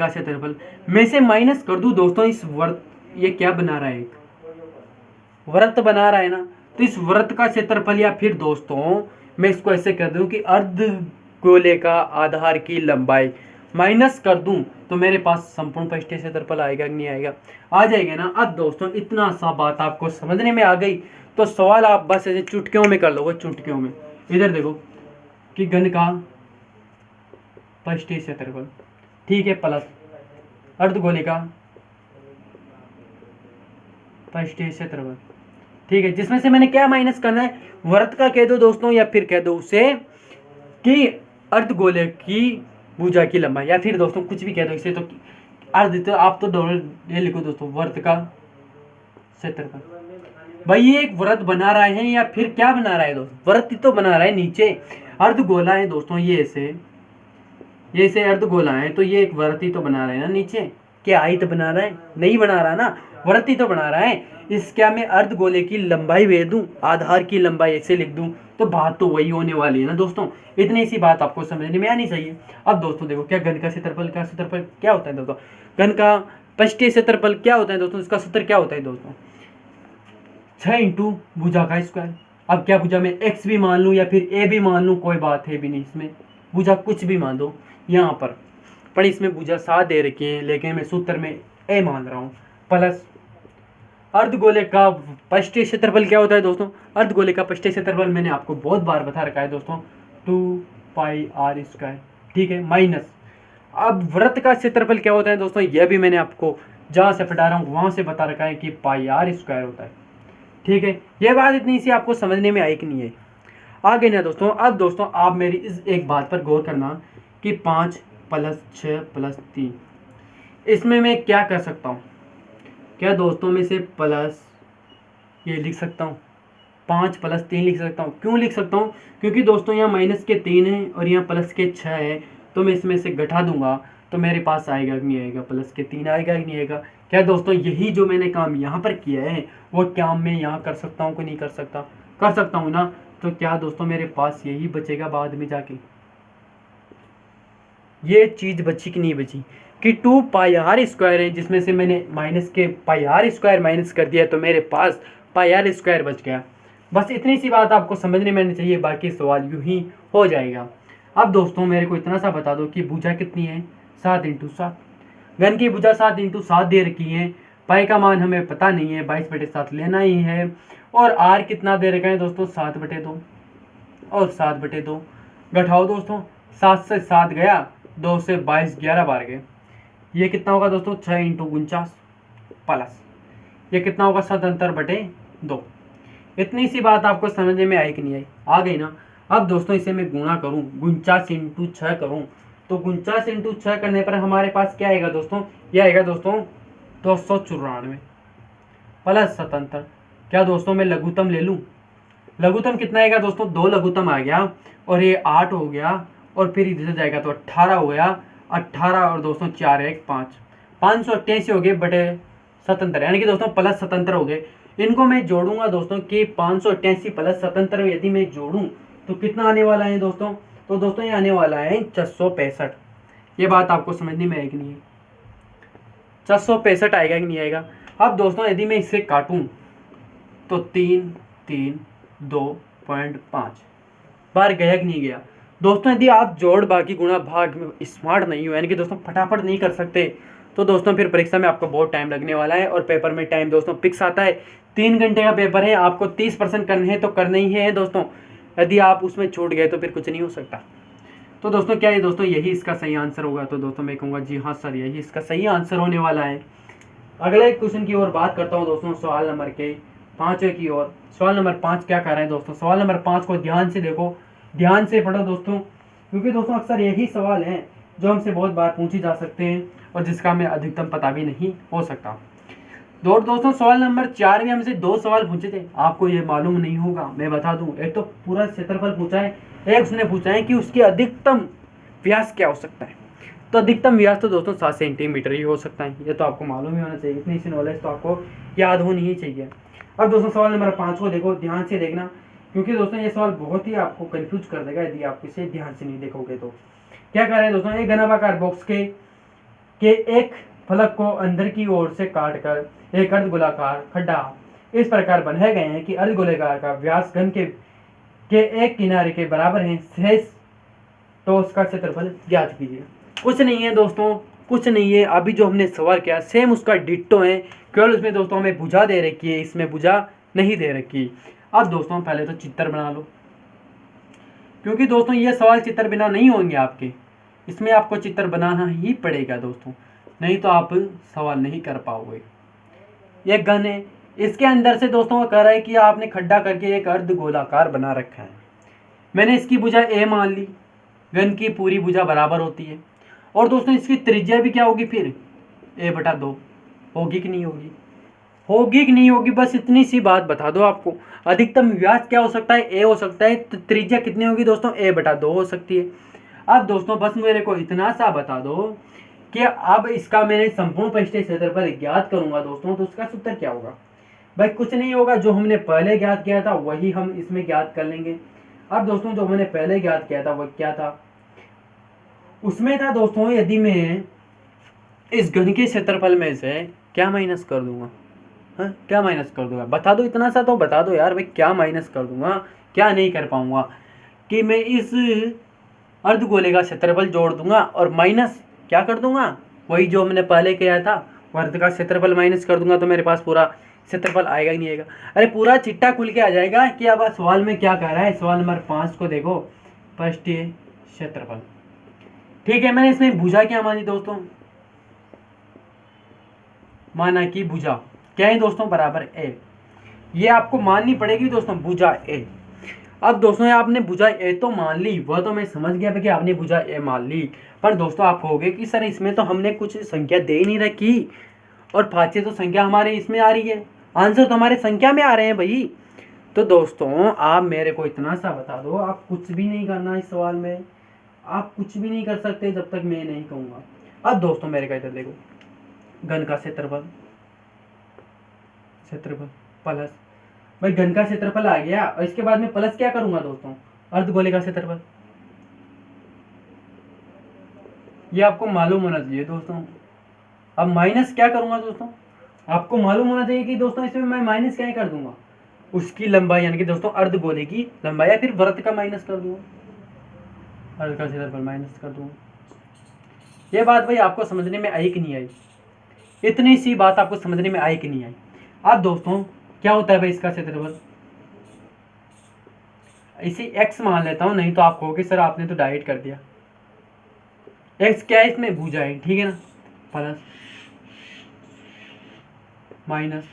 क्षेत्रफल में से माइनस कर दूं दोस्तों इस वर्त, ये क्या बना रहा है, एक वृत्त बना रहा है ना, तो इस वृत्त का क्षेत्रफल, या फिर दोस्तों मैं इसको ऐसे कर दूं कि अर्ध गोले का आधार की लंबाई माइनस कर दूं, तो मेरे पास संपूर्ण पृष्ठीय क्षेत्रफल आएगा कि नहीं आएगा? आ जाएगा ना। अब दोस्तों इतना सा बात आपको समझने में आ गई, तो सवाल आप बस ऐसे चुटकियों में कर लोगे, चुटकियों में। इधर देखो कि घन का पृष्ठीय क्षेत्रफल, ठीक है, प्लस अर्धगोले का पृष्ठीय क्षेत्रफल, ठीक है, जिसमें से मैंने क्या माइनस करना है, वृत्त का कह दो दोस्तों, या फिर कह दो उसे कि अर्धगोले की भुजा की लंबाई, या फिर दोस्तों कुछ भी कह दो इसे, तो अर्ध, तो आप तो डॉलर ये लिखो दोस्तों, वृत्त का क्षेत्रफल। भाई ये एक वृत्त बना रहा है या फिर क्या बना रहा है दोस्तों? वृत्त तो बना रहा है, नीचे अर्धगोला है दोस्तों, ये ऐसे अर्धगोला है, तो ये एक वृत्त ही तो बना रहा है ना नीचे। क्या आयत बना रहा है? नहीं बना रहा ना, वृत्त ही तो बना रहा है। इस क्या मैं अर्धगोले की लंबाई भेज दूं, आधार की लंबाई ऐसे लिख दूं, तो बात तो वही होने वाली है ना दोस्तों। इतनी सी बात आपको समझने में आनी चाहिए। अब दोस्तों देखो, क्या घन का क्षेत्रफल क्या होता है दोस्तों? घन का पृष्ठीय क्षेत्रफल क्या होता है दोस्तों? इसका सूत्र क्या होता है दोस्तों? 6 इंटू भुजा का स्क्वायर। अब क्या भुजा में एक्स भी मान लूं या फिर ए भी मान लूं, कोई बात है भी नहीं, इसमें भुजा कुछ भी मान दो यहाँ पर इसमें भुजा 7 दे रखी है, लेकिन मैं सूत्र में ए मान रहा हूँ, प्लस अर्धगोले का पृष्ठीय क्षेत्रफल क्या होता है दोस्तों? अर्धगोले का पृष्ठीय क्षेत्रफल मैंने आपको बहुत बार बता रखा है दोस्तों, 2πr², ठीक है, माइनस अब वृत्त का क्षेत्रफल क्या होता है दोस्तों? यह भी मैंने आपको जहाँ से पढ़ा रहा हूँ वहाँ से बता रखा है कि πr² होता है, ठीक है। यह बात इतनी सी आपको समझने में आई कि नहीं है? आगे ना दोस्तों। अब दोस्तों आप मेरी इस एक बात पर गौर करना कि 5 + 6 + 3, इसमें मैं क्या कर सकता हूँ? क्या दोस्तों में से प्लस ये लिख सकता हूँ, 5 + 3 लिख सकता हूँ। क्यों लिख सकता हूँ? क्योंकि दोस्तों यहाँ माइनस के 3 है और यहाँ प्लस के 6 है, तो मैं इसमें से घटा दूंगा तो मेरे पास आएगा कि नहीं आएगा? प्लस के 3 आएगा कि नहीं आएगा? क्या दोस्तों यही जो मैंने काम यहाँ पर किया है वो काम मैं यहाँ कर सकता हूँ कि नहीं कर सकता? कर सकता हूँ ना। तो क्या दोस्तों मेरे पास यही बचेगा बाद में जाके? ये चीज़ बची कि नहीं बची कि 2πr² है, जिसमें से मैंने माइनस के πr² माइनस कर दिया, तो मेरे पास πr² बच गया। बस इतनी सी बात आपको समझने में आनी चाहिए, बाकी सवाल यूं ही हो जाएगा। अब दोस्तों मेरे को इतना सा बता दो कि भुजा कितनी है? 7 × 7। घन की भुजा 7 × 7 दे रखी है, पाई का मान हमें पता नहीं है, 22/7 लेना ही है। और आर कितना दे रखा है दोस्तों? 7/2 और 7/2 घटाओ दोस्तों, 7 से 7 गया, 2 से 22, 11 बार गए। ये कितना होगा दोस्तों? 6 × 49 प्लस ये कितना होगा? 77/2। इतनी सी बात आपको समझने में आई कि नहीं आई? आ गई ना। अब दोस्तों इसे मैं गुणा करूं, 49 × 6 करूं, तो 49 × 6 करने पर हमारे पास क्या आएगा दोस्तों? यह आएगा दोस्तों 294 प्लस 77। क्या दोस्तों मैं लघुत्तम ले लूं? लघुत्तम कितना आएगा दोस्तों? 2 लघुत्तम आ गया और ये 8 हो गया, और फिर इधर जाएगा तो 18 हो गया। 18 और दोस्तों 4 1 5 588 हो गए बटे 77, यानी कि दोस्तों प्लस 77 हो गए। इनको मैं जोड़ूंगा दोस्तों कि 588 प्लस 77 यदि मैं जोड़ूं तो कितना आने वाला है दोस्तों? तो दोस्तों ये आने वाला है 665। ये बात आपको समझने में आएगी नहीं है? 665 आएगा कि नहीं आएगा? अब दोस्तों यदि मैं इसे काटूं तो 3 3 2.5 बार गया कि नहीं गया? दोस्तों यदि आप जोड़ बाकी गुणा भाग में स्मार्ट नहीं हो, यानी कि दोस्तों फटाफट नहीं कर सकते, तो दोस्तों फिर परीक्षा में आपको बहुत टाइम लगने वाला है। और पेपर में टाइम दोस्तों फिक्स आता है, 3 घंटे का पेपर है, आपको 30% करने हैं तो करने ही है दोस्तों। यदि आप उसमें छूट गए तो फिर कुछ नहीं हो सकता। तो दोस्तों क्या है दोस्तों, यही इसका सही आंसर होगा? तो दोस्तों मैं कहूँगा जी हाँ सर, यही इसका सही आंसर होने वाला है। अगले क्वेश्चन की ओर बात करता हूँ दोस्तों, सवाल नंबर के 5वें की ओर। सवाल नंबर 5 क्या कर रहे हैं दोस्तों? सवाल नंबर 5 को ध्यान से देखो, ध्यान से पढ़ो दोस्तों, क्योंकि दोस्तों अक्सर यही सवाल हैं जो हमसे बहुत बार पूछे जा सकते हैं और जिसका हमें अधिकतम पता भी नहीं हो सकता। दोस्तों सवाल नंबर 4 में हमसे 2 सवाल पूछे थे, आपको ये मालूम नहीं होगा, मैं बता दूं। एक तो पूरा क्षेत्रफल पूछा है, एक उसने पूछा है कि उसकी अधिकतम व्यास क्या हो सकता है। तो अधिकतम व्यास तो दोस्तों 7 सेंटीमीटर ही हो सकता है। ये तो आपको मालूम ही होना चाहिए, इतनी सी नॉलेज तो आपको याद होनी ही चाहिए। अब दोस्तों सवाल नंबर 5 को देखो, ध्यान से देखना, क्योंकि दोस्तों ये सवाल बहुत ही आपको कंफ्यूज कर देगा यदि आप इसे ध्यान से नहीं देखोगे तो। क्या कह रहे हैं दोस्तों, एक घनाभार बॉक्स के एक फलक को अंदर की ओर से काटकर एक अर्धगोलाकार खड्डा इस प्रकार बनाए गए हैं कि अर्धगोलाकार का व्यास घन के एक किनारे के बराबर है, शेष तो उसका क्षेत्रफल ज्ञात कीजिए। कुछ नहीं है दोस्तों, कुछ नहीं है, अभी जो हमने सवाल किया सेम उसका डिट्टो है, केवल उसमें दोस्तों हमें भुजा दे रखी है, इसमें भुजा नहीं दे रखी। अब दोस्तों पहले तो चित्र बना लो, क्योंकि दोस्तों ये सवाल चित्र बिना नहीं होंगे आपके, इसमें आपको चित्र बनाना ही पड़ेगा दोस्तों, नहीं तो आप सवाल नहीं कर पाओगे। ये घन है, इसके अंदर से दोस्तों कह रहा है कि आपने खड्डा करके एक अर्धगोलाकार बना रखा है। मैंने इसकी भुजा ए मान ली, घन की पूरी भुजा बराबर होती है, और दोस्तों इसकी त्रिज्या भी क्या होगी फिर a/2 होगी कि नहीं होगी, होगी कि नहीं होगी, बस इतनी सी बात बता दो आपको। अधिकतम व्यास क्या हो सकता है, a हो सकता है, तो त्रिज्या कितनी होगी दोस्तों a/2 हो सकती है। अब दोस्तों बस मेरे को इतना सा बता दो कि अब इसका मैंने संपूर्ण पृष्ठीय क्षेत्रफल ज्ञात करूंगा दोस्तों, तो उसका सूत्र क्या होगा। भाई कुछ नहीं होगा, जो हमने पहले ज्ञात किया था वही हम इसमें ज्ञात कर लेंगे। अब दोस्तों जो हमने पहले ज्ञात किया था वह क्या था, उसमें था दोस्तों यदि मैं इस घन के क्षेत्रफल में से क्या माइनस कर दूंगा, हाँ क्या माइनस कर दूंगा, बता दो, इतना सा तो बता दो यार भाई, क्या माइनस कर दूंगा, क्या नहीं कर पाऊंगा, कि मैं इस अर्धगोले का क्षेत्रफल जोड़ दूंगा और माइनस क्या कर दूंगा, वही जो हमने पहले किया था, अर्ध का क्षेत्रफल माइनस कर दूंगा, तो मेरे पास पूरा क्षेत्रफल आएगा ही नहीं आएगा। अरे पूरा चिट्टा खुल के आ जाएगा कि अब सवाल में क्या कह रहा है। सवाल नंबर 5 को देखो, पृष्ठीय क्षेत्रफल, ठीक है। मैंने इसमें भुजा क्या मानी दोस्तों, माना कि भुजा क्या है दोस्तों, बराबर ए, ये आपको माननी पड़ेगी दोस्तों, भुजा ए। अब दोस्तों आपने भुजा ए तो मान ली, वह तो मैं समझ गया कि आपने भुजा ए मान ली, पर दोस्तों आप कहोगे कि सर इसमें तो हमने कुछ संख्या दे ही नहीं रखी, और फाचे तो संख्या हमारे इसमें आ रही है, आंसर तो हमारे संख्या में आ रहे हैं भाई। तो दोस्तों आप मेरे को इतना सा बता दो, आप कुछ भी नहीं करना इस सवाल में, आप कुछ भी नहीं कर सकते जब तक मैं नहीं कहूँगा। अब दोस्तों मेरे का इधर देखो, घन का क्षेत्रफल प्लस, भाई घन का क्षेत्रफल आ गया, और इसके बाद में प्लस क्या करूंगा दोस्तों, अर्धगोले का क्षेत्रफल, ये आपको मालूम होना चाहिए दोस्तों। अब माइनस क्या करूंगा दोस्तों, आपको मालूम होना चाहिए कि दोस्तों इसमें मैं माइनस क्या कर दूंगा, उसकी लंबाई यानी कि दोस्तों अर्धगोले की लंबाई, या फिर वृत्त का माइनस कर दूंगा, अर्ध का क्षेत्रफल माइनस कर दूंगा। ये बात भाई आपको समझने में आई कि नहीं आई, इतनी सी बात आपको समझने में आई कि नहीं आई। अब दोस्तों क्या होता है भाई इसका क्षेत्रफल, इसे x मान लेता हूं, नहीं तो आप कहोगे सर आपने तो डायरेक्ट कर दिया। x क्या है, इसमें भुजा है, ठीक है ना, प्लस माइनस,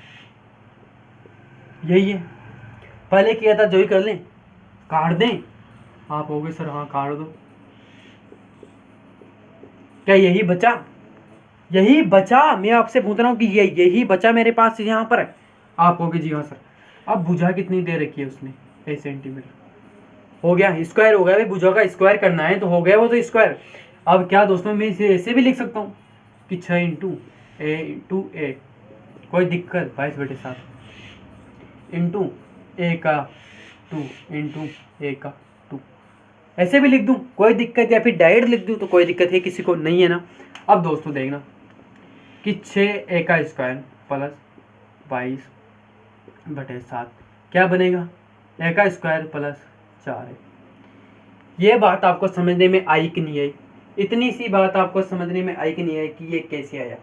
यही है, पहले किया था जो ही कर लें, काट दें, आप कहोगे सर हाँ काट दो, क्या यही बचा, यही बचा, मैं आपसे पूछ रहा हूँ कि यही बचा मेरे पास यहाँ पर, आप कहोगे जी हाँ सर। अब भुजा कितनी दे रखी है उसने, 8 सेंटीमीटर, हो गया स्क्वायर, हो गया भाई, भुजा का स्क्वायर करना है तो हो गया वो तो स्क्वायर। अब क्या दोस्तों मैं इसे ऐसे भी लिख सकता हूँ कि 6 इंटू ए, कोई दिक्कत, 22/7 इंटू ए का 2 इंटू ए का 2, ऐसे भी लिख दूँ कोई दिक्कत, या फिर डायरेक्ट लिख दूँ तो कोई दिक्कत है किसी को, नहीं है ना। अब दोस्तों देखना कि 6a का स्क्वायर प्लस 22/7 क्या बनेगा, a का स्क्वायर प्लस 4 है। ये बात आपको समझने में आई कि नहीं आई, इतनी सी बात आपको समझने में आई कि नहीं आई कि ये कैसे आया,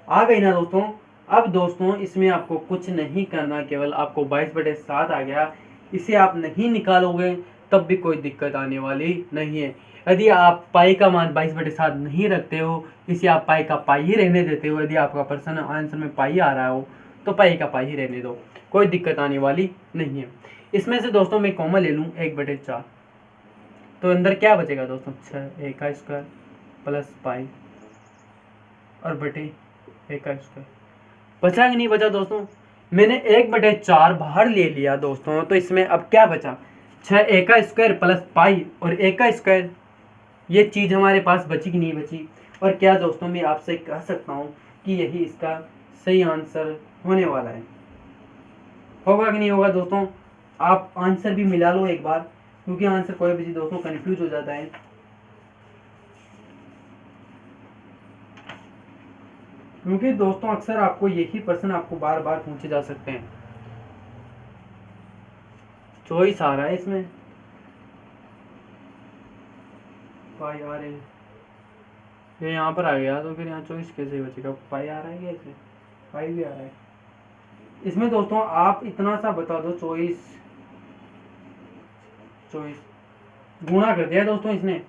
आ गई ना दोस्तों। अब दोस्तों इसमें आपको कुछ नहीं करना, केवल आपको 22/7 आ गया, इसे आप नहीं निकालोगे तब भी कोई दिक्कत आने वाली नहीं है। यदि आप पाई का मान 22/7 नहीं रखते हो, इसे आप पाई का पाई ही रहने देते हो, यदि आपका प्रश्न आंसर में पाई आ रहा हो तो पाई का पाई ही रहने दो, कोई दिक्कत आने वाली नहीं है। इसमें से दोस्तों मैं कॉमन ले लूँ 1/4, तो अंदर क्या बचेगा दोस्तों, 6a का स्क्वायर प्लस पाई और बटे a का स्क्वायर, बचा कि नहीं बचा दोस्तों। मैंने 1/4 बाहर ले लिया दोस्तों, तो इसमें अब क्या बचा, 6a का स्क्वायर प्लस पाई और a का स्क्वायर, ये चीज़ हमारे पास बची कि नहीं बची। और क्या दोस्तों मैं आपसे कह सकता हूँ कि यही इसका सही आंसर होने वाला है। होगा कि नहीं होगा दोस्तों, आप आंसर भी मिला लो एक बार, क्योंकि आंसर कोई भी दोस्तों कंफ्यूज हो जाता है। क्योंकि दोस्तों अक्सर आपको यही प्रश्न आपको बार बार पूछे जा सकते हैं। चॉइस आ रहा है इसमें पाई आ रहे, ये यहाँ पर आ गया तो फिर यहाँ चॉइस कैसे बचेगा? पाई आ रहा है कैसे? पाई भी आ रहा है इसमें दोस्तों। आप इतना सा बता दो, चॉइस गुणा कर दिया दोस्तों इसने,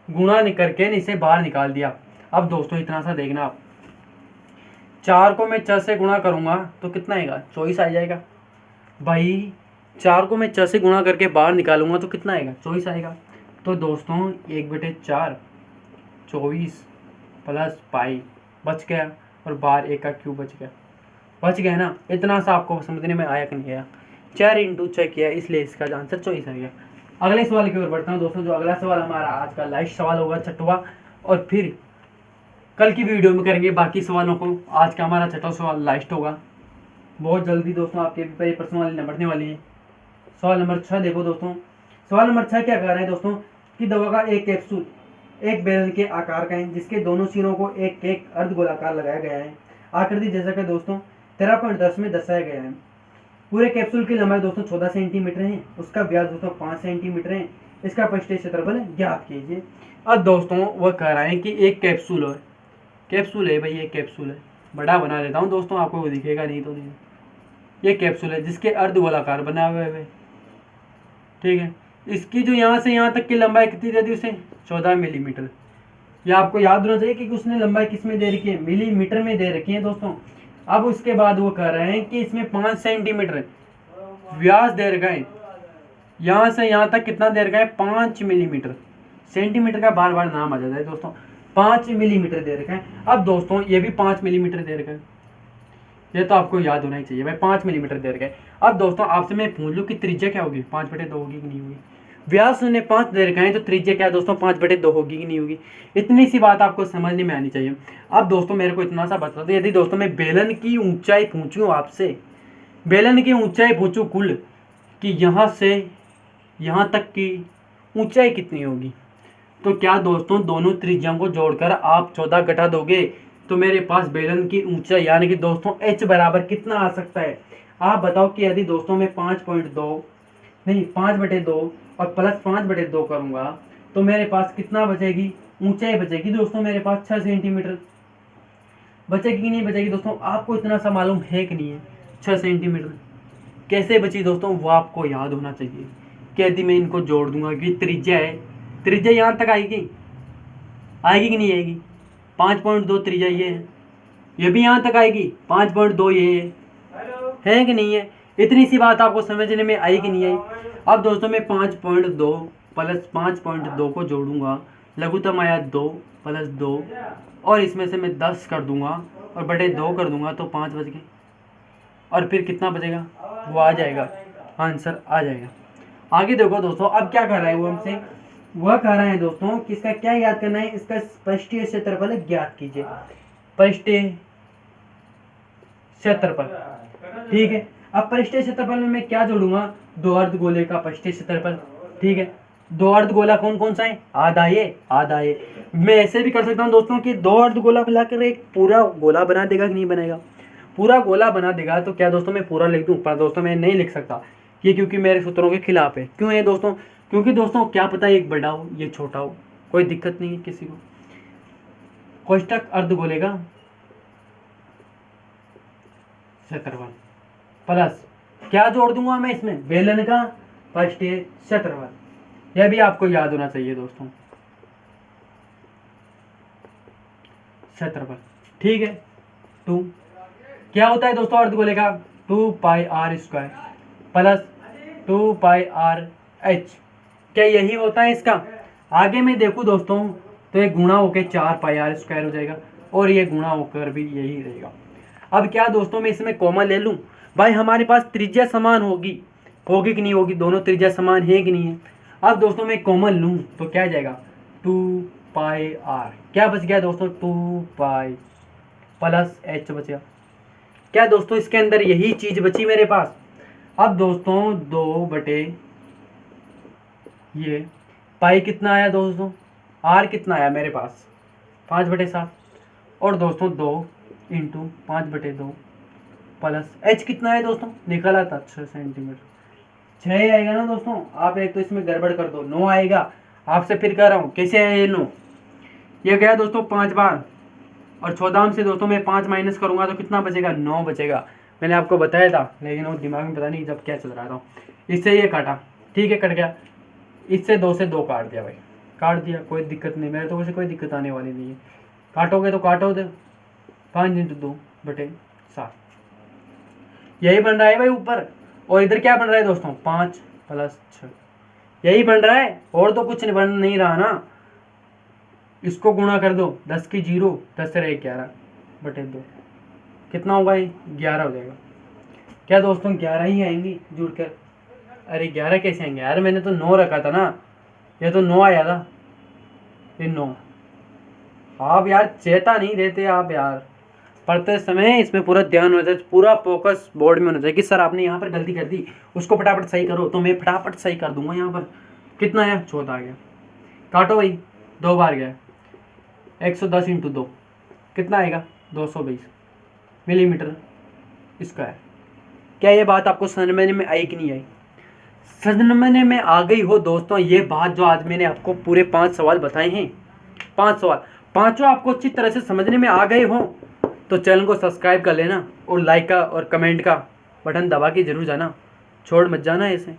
गुणा करके इसे बाहर निकाल दिया। अब दोस्तों इतना सा देखना आप, 4 को मैं 6 से गुणा करूंगा तो कितना आएगा? चॉइस आ जाएगा भाई। 4 को मैं 6 से गुणा करके बाहर निकालूंगा तो कितना आएगा? चॉइस आएगा। तो दोस्तों 1/4 24 प्लस पाई बच गया, और बाहर 1 का क्यूब बच गया ना। इतना सा आपको समझने में आया कि नहीं आया? 4 × 6 किया, इसलिए इसका आंसर चॉइस आ गया। अगले सवाल की ओर बढ़ता हूँ दोस्तों। जो अगला सवाल हमारा आज का लास्ट सवाल होगा, 6वां, और फिर कल की वीडियो में करेंगे बाकी सवालों को। आज का हमारा 6वां सवाल लास्ट होगा। बहुत जल्दी दोस्तों आपके प्रश्न वाली बढ़ने वाली है। सवाल नंबर 6 देखो दोस्तों। सवाल नंबर 6 क्या कह रहा है दोस्तों कि दवा का एक कैप्सूल एक बेलन के आकार का है, जिसके दोनों सिरों को एक एक अर्धगोलाकार लगाया गया है। आकृति जैसा कि दोस्तों 13.10 में दर्शाया गया है। पूरे कैप्सूल की लंबाई दोस्तों 14 सेंटीमीटर है, उसका व्यास दोस्तों 5 सेंटीमीटर है। इसका पृष्ठीय क्षेत्रफल ज्ञात कीजिए। अब दोस्तों वह कह रहा है कि एक कैप्सूल है भाई, ये कैप्सूल है। बड़ा बना देता हूँ दोस्तों, आपको वो दिखेगा नहीं तो नहीं। ये कैप्सूल है जिसके अर्धगोलाकार बना हुए हुए, ठीक है। इसकी जो यहाँ से यहाँ तक की लंबाई कितनी दे दी उसे? 14 मिलीमीटर। ये आपको याद होना चाहिए कि उसने लंबाई किस में दे रखी है? मिलीमीटर में दे रखी है दोस्तों। अब उसके बाद वो कह रहे हैं कि इसमें 5 सेंटीमीटर व्यास दे रखा है। यहाँ से यहाँ तक कितना दे रखा है? 5 मिलीमीटर। सेंटीमीटर का बार बार नाम आ जाता है दोस्तों। 5 मिलीमीटर दे रखा है। अब दोस्तों ये भी 5 मिलीमीटर दे रखा है, ये तो आपको याद होना ही चाहिए भाई, 5 मिलीमीटर दे रखा है। अब दोस्तों आपसे मैं पूछ लूँ कि त्रिज्या क्या होगी? 5/2 होगी कि नहीं होगी? व्यास ने 5 दे रखा है तो त्रिज्या क्या दोस्तों 5/2 होगी कि नहीं होगी? इतनी सी बात आपको समझने में आनी चाहिए। अब दोस्तों मेरे को इतना सा बता दो, यदि दोस्तों मैं बेलन की ऊंचाई पूछूं आपसे, बेलन की ऊंचाई पूछूं कुल, कि यहाँ से यहाँ तक की ऊंचाई कितनी होगी, तो क्या दोस्तों दोनों त्रिज्याओं को जोड़कर आप 14 घटा दोगे तो मेरे पास बेलन की ऊंचाई यानी कि दोस्तों h बराबर कितना आ सकता है? आप बताओ कि यदि दोस्तों मैं 5/2 और प्लस 5/2 करूंगा तो मेरे पास कितना बचेगी? ऊंचाई बचेगी दोस्तों मेरे पास 6 सेंटीमीटर। बचेगी कि नहीं बचेगी दोस्तों? आपको इतना सा मालूम है कि नहीं है? 6 सेंटीमीटर कैसे बची दोस्तों, वो आपको याद होना चाहिए। कि यदि मैं इनको जोड़ दूंगा कि त्रिज्या है, त्रिज्या यहाँ तक आएगी कि नहीं आएगी? 5.2 त्रिज्या ये भी यहाँ तक आएगी। 5.2 ये है कि नहीं है? इतनी सी बात आपको समझने में आई कि नहीं आई? अब दोस्तों मैं 5.2 प्लस 5.2 को जोड़ूंगा, लघुत्तम आया 2 प्लस 2, और इसमें से मैं 10 कर दूंगा और बटे 2 कर दूंगा तो 5 बच गए। और फिर कितना बचेगा? वो आ जाएगा, आंसर आ जाएगा। आगे देखो दोस्तों, अब क्या कर रहा है वो हमसे? वह कह रहे हैं दोस्तों कि इसका क्या याद करना है? इसका पृष्ठीय क्षेत्रफल ज्ञात कीजिए। पृष्ठीय क्षेत्रफल, ठीक है। अब पृष्ठीय क्षेत्रफल में मैं क्या जोड़ूंगा? 2 अर्धगोले का पृष्ठीय क्षेत्रफल, ठीक है। 2 अर्धगोला कौन कौन सा है? आधा ये। मैं ऐसे भी कर सकता हूँ दोस्तों कि 2 अर्धगोला मिलाकर एक पूरा गोला बना देगा कि नहीं बनेगा? पूरा गोला बना देगा तो क्या दोस्तों मैं पूरा लिख दूं? पर दोस्तों मैं नहीं लिख सकता ये, क्योंकि मेरे सूत्रों के खिलाफ है। क्यों है दोस्तों? क्योंकि दोस्तों क्या पता एक बड़ा हो ये छोटा हो, कोई दिक्कत नहीं है किसी को। कोष्टक अर्धगोले का क्षेत्रफल प्लस क्या जोड़ दूंगा मैं इसमें? बेलन का पृष्ठीय क्षेत्रफल। यह भी आपको याद होना चाहिए दोस्तों, क्षेत्रफल, ठीक है। 2 क्या होता है दोस्तों अर्धगोले का? 2πr² plus 2πrh। क्या यही होता है इसका? आगे मैं देखूं दोस्तों तो ये गुणा होकर 4πr² हो जाएगा, और ये गुणा होकर भी यही रहेगा। अब क्या दोस्तों मैं इसमें कॉमन ले लूं? भाई हमारे पास त्रिज्या समान होगी कि नहीं होगी? दोनों त्रिज्या समान है कि नहीं है? अब दोस्तों मैं कॉमन लूं तो क्या आ जाएगा? 2πr। क्या बच गया दोस्तों, 2π प्लस h बचा। क्या दोस्तों इसके अंदर यही चीज बची मेरे पास। अब दोस्तों 2 बटे ये पाई कितना आया दोस्तों, r कितना आया मेरे पास 5/7, और दोस्तों 2 इंटू 5/2 प्लस h कितना है दोस्तों, निकाला था 6 सेंटीमीटर, 6 आएगा ना दोस्तों। आप एक तो इसमें गड़बड़ कर दो, 9 आएगा। आपसे फिर कह रहा हूँ कैसे है ये 9, ये गया दोस्तों 5 बार, और 14 से दोस्तों मैं 5 माइनस करूँगा तो कितना बचेगा, 9 बचेगा। मैंने आपको बताया था, लेकिन वो दिमाग में पता नहीं जब क्या चल रहा था। इससे ये काटा, ठीक है कट गया। इससे 2 से 2 काट दिया भाई, काट दिया, कोई दिक्कत नहीं, मेरे तो वैसे कोई दिक्कत आने वाली नहीं है। काटोगे तो काटो दे, 5 इंटू 2/7 यही बन रहा है भाई ऊपर। और इधर क्या बन रहा है दोस्तों, 5 प्लस 6 यही बन रहा है, और तो कुछ बन नहीं रहा ना। इसको गुणा कर दो, 10 की 0, 10 से रहे 11/2, कितना होगा ये 11 हो जाएगा। क्या दोस्तों 11 ही आएंगी जुड़कर, अरे 11 कैसे आएंगे यार, मैंने तो 9 रखा था ना, ये तो 9 आया था, ये 9। आप यार चेता नहीं देते आप यार, पढ़ते समय इसमें पूरा ध्यान होता है, पूरा फोकस बोर्ड में होना चाहिए कि सर आपने यहाँ पर गलती कर दी, उसको फटाफट सही करो, तो मैं फटाफट सही कर दूंगा। यहाँ पर कितना है, 14 आ गया, काटो भाई, 2 बार गया, 110 इंटू 2 कितना आएगा, 220 मिलीमीटर स्क्वायर। क्या ये बात आपको समझ में आई कि नहीं आई, समझने में आ गई हो दोस्तों ये बात, जो आज मैंने आपको पूरे 5 सवाल बताए हैं, 5 सवाल, पाँचों आपको अच्छी तरह से समझने में आ गए हो, तो चैनल को सब्सक्राइब कर लेना, और लाइक का और कमेंट का बटन दबा के जरूर जाना, छोड़ मत जाना ऐसे।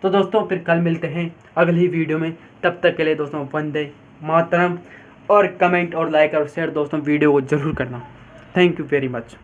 तो दोस्तों फिर कल मिलते हैं अगली वीडियो में, तब तक के लिए दोस्तों वंदे मातरम, और कमेंट और लाइक और शेयर दोस्तों वीडियो को जरूर करना। Thank you very much.